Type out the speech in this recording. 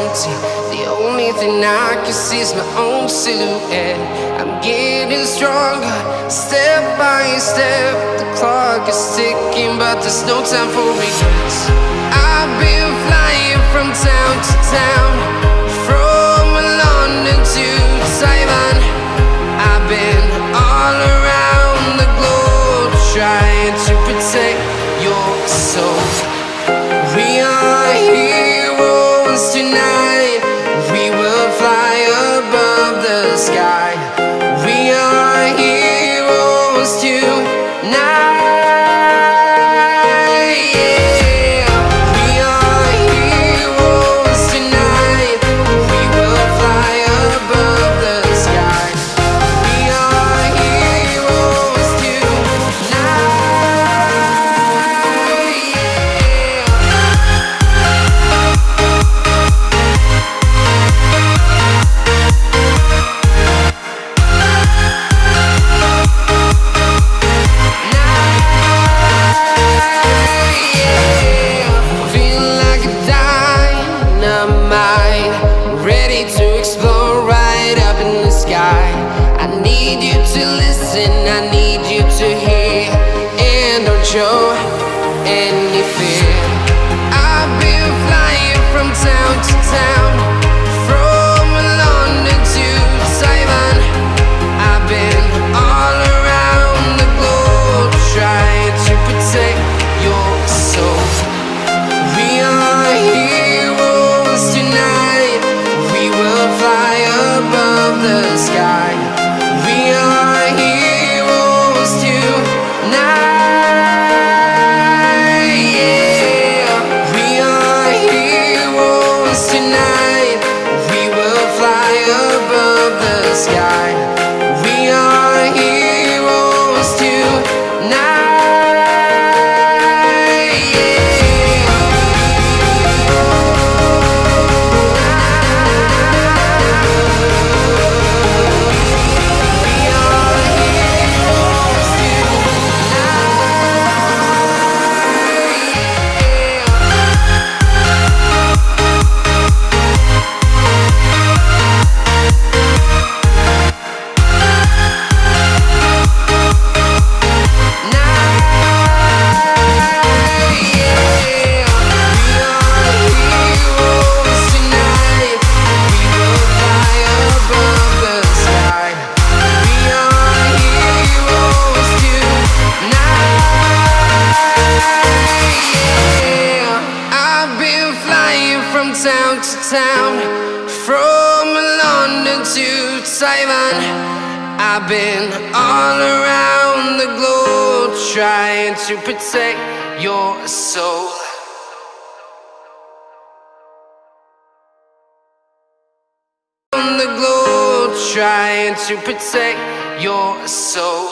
empty. The only thing I can see is my own silhouette. I'm getting stronger, step by step. The clock is ticking, but there's no time for regrets. I've been flying from town to town, from London to Taiwan. I've been all around the globe, trying to protect your soul. We are heroes tonight. We will fly above the sky. We are heroes tonight. I need you to listen, I need you to hear, and don't show any fear. I've been flying from town to town, from London to Taiwan. I've been all around the globe, trying to protect your soul. We are heroes tonight. We will fly above the sky. We are heroes tonight. Yeah. We are heroes tonight. We will fly above the sky. We are heroes tonight. From town to town, from London to Taiwan. I've been all around the globe, trying to protect your soul. On the globe, trying to protect your soul.